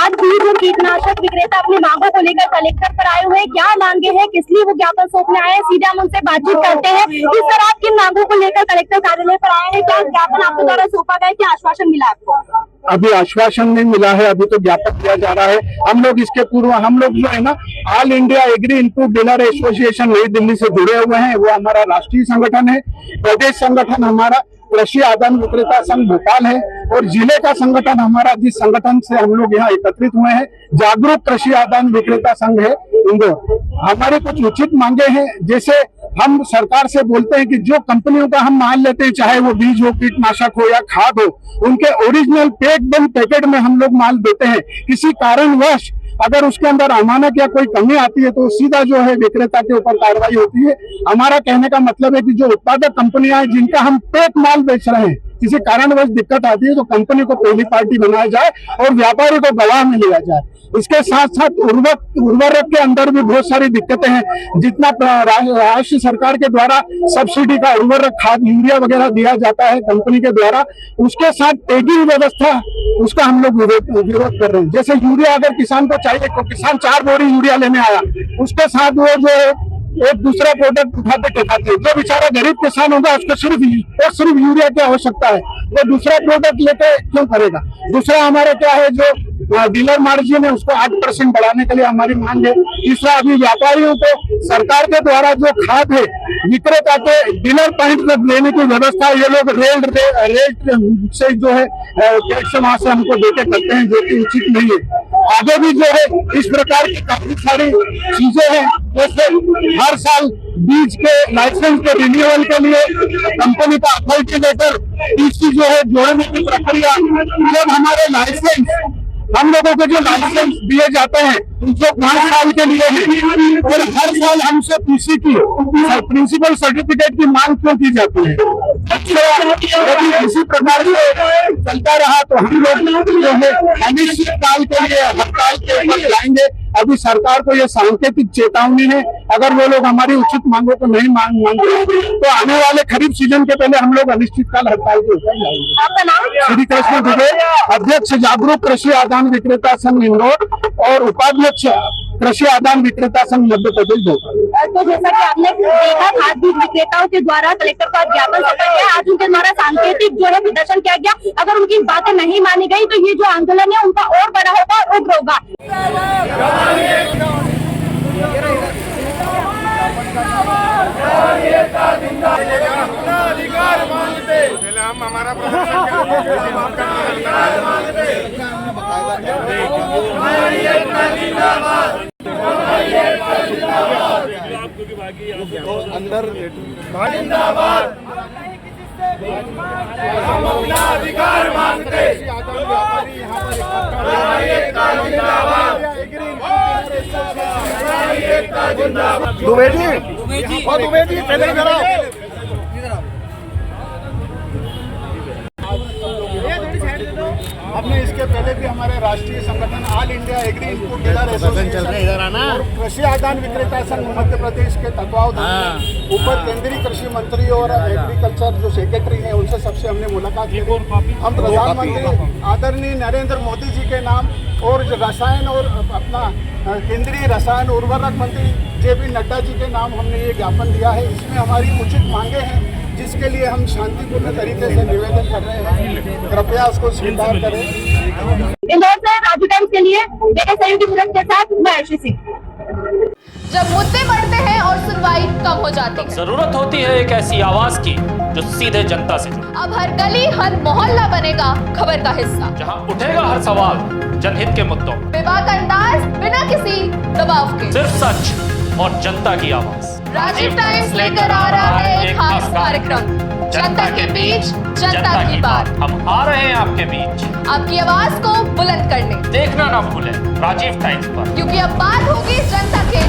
आज भी जो कीटनाशक विक्रेता अपनी मांगों को लेकर कलेक्टर पर आए हुए हैं, क्या मांगे हैं, किस लिए वो ज्ञापन सौंपने आए हैं, सीधे हम उनसे बातचीत करते हैं। इस तरह आप किन मांगों को लेकर कलेक्टर कार्यालय पर आए हैं, क्या ज्ञापन आपके द्वारा सौंपा गया, क्या आश्वासन मिला आपको? अभी आश्वासन नहीं मिला है, अभी तो ज्ञापन दिया जा रहा है। हम लोग इसके पूर्व हम लोग जो है ना all India agri input dealer association New Delhi से जुड़े हुए हैं। वो हमारा राष्ट्रीय संगठन है। प्रदेश संगठन हमारा कृषि आदान विक्रेता संघ भोपाल है और जिले का संगठन हमारा जिस संगठन से हम लोग यहाँ एकत्रित हुए हैं जागरूक कृषि आदान विक्रेता संघ है इंदौर। हमारी कुछ उचित मांगे हैं, जैसे हम सरकार से बोलते हैं कि जो कंपनियों का हम माल लेते हैं, चाहे वो बीज हो, कीटनाशक हो या खाद हो, उनके ओरिजिनल पैकेट में हम लोग माल देते हैं। किसी कारणवश अगर उसके अंदर अमानक या कोई कमी आती है तो सीधा जो है विक्रेता के ऊपर कार्रवाई होती है। हमारा कहने का मतलब है कि जो उत्पादक कंपनियां हैं जिनका हम पैक माल बेच रहे हैं, किसी कारणवश दिक्कत आती है तो कंपनी को पहली पार्टी बनाया जाए और व्यापारी को गवाह में लिया जाए। इसके साथ साथ उर्वरक के अंदर भी बहुत सारी दिक्कतें हैं। जितना राष्ट्र सरकार के द्वारा सब्सिडी का उर्वरक खाद यूरिया वगैरह दिया जाता है कंपनी के द्वारा, उसके साथ टैगिंग व्यवस्था उसका हम लोग विरोध कर रहे हैं। जैसे यूरिया अगर किसान को चाहिए तो किसान 4 बोरी यूरिया लेने आया, उसके साथ वो जो एक दूसरा प्रोडक्ट उठाते टेकाते हैं। जो बेचारा गरीब किसान होगा उसको सिर्फ यूरिया की आवश्यकता है, वो दूसरा प्रोडक्ट लेके क्यों करेगा। दूसरा हमारा क्या है, जो डीलर मार्जिन है उसको 8% बढ़ाने के लिए हमारी मांग है। तीसरा, अभी व्यापारियों को सरकार के द्वारा जो खाद है विक्रेता के डीलर पॉइंट तक लेने की व्यवस्था ये लोग रेट से जो है टैक्स वहां से हमको देके करते हैं, जो कि उचित नहीं है। आगे भी जो है इस प्रकार की काफी सारी चीजें हैं, जैसे हर साल बीज के लाइसेंस के रिन्यूअल के लिए कंपनी का अथॉरिटी लेटर टीसी जो है जोड़ने की प्रक्रिया, जब हमारे लाइसेंस हम लोगों को जो लाइसेंस दिए जाते हैं जो 5 साल के लिए है और हर साल हमसे पीसी की प्रिंसिपल सर्टिफिकेट की मांग क्यों की जाती है। यदि इसी प्रकार से चलता रहा तो हम लोग जो है अनिश्चित काल के लिए हड़ताल के ऊपर लाएंगे। अभी सरकार को यह सांकेतिक चेतावनी है, अगर वो लोग हमारी उचित मांगों को नहीं मांगे तो आने वाले खरीफ सीजन के पहले हम लोग अनिश्चितकाल हड़ताल के ऊपर जाएंगे। आपका नाम? श्री कृष्ण दुबे, अध्यक्ष जागरूक कृषि आदान विक्रेता संघ इंदौर और उपाध्यक्ष कृषि आदान विक्रेता संघ मध्य प्रदेश भोपाल। तो जैसा कि आपने देखा, खाद बीज विक्रेताओं के द्वारा कलेक्टर को ज्ञापन सौंपा गया, आज उनके द्वारा सांकेतिक जो है प्रदर्शन किया गया। अगर उनकी बातें नहीं मानी गई तो ये जो आंदोलन है उनका और बड़ा होगा और उग्र होगा। हम हमारा अंदर हम अपना अधिकार मांगते। दुबे जी पहले इधर आओ। हमने इसके पहले भी हमारे राष्ट्रीय संगठन all India agri input dealer association और कृषि आदान विक्रेता संघ मध्य प्रदेश के तत्वावधान ऊपर केंद्रीय कृषि मंत्री और एग्रीकल्चर जो सेक्रेटरी हैं उनसे सबसे हमने मुलाकात की। हम प्रधानमंत्री आदरणीय नरेंद्र मोदी जी के नाम और रसायन और अपना केंद्रीय रसायन उर्वरक मंत्री JP नड्डा जी के नाम हमने ये ज्ञापन दिया है। इसमें हमारी उचित मांगे हैं जिसके लिए हम शांतिपूर्ण तरीके से निवेदन कर रहे हैं, कृपया उसको स्वीकार करें। इंदौर से राजू टाइम्स के लिए मेरे सहयोगी मुरत के साथ मैं अर्शी सिंह। जब मुद्दे बढ़ते हैं और सुनवाई कम हो जाती है, जरूरत होती है एक ऐसी आवाज की जो सीधे जनता से जुड़े। अब हर गली हर मोहल्ला बनेगा खबर का हिस्सा, जहां उठेगा हर सवाल जनहित के मुद्दों, बेबाक अंदाज बिना किसी दबाव के, सिर्फ सच और जनता की आवाज। राजीव टाइम्स लेकर आ रहा है एक खास कार्यक्रम, जनता के बीच जनता की बात। हम आ रहे हैं आपके बीच, आपकी आवाज को बुलंद करने। देखना ना भूलें राजीव टाइम्स पर, क्योंकि अब बात होगी जनता के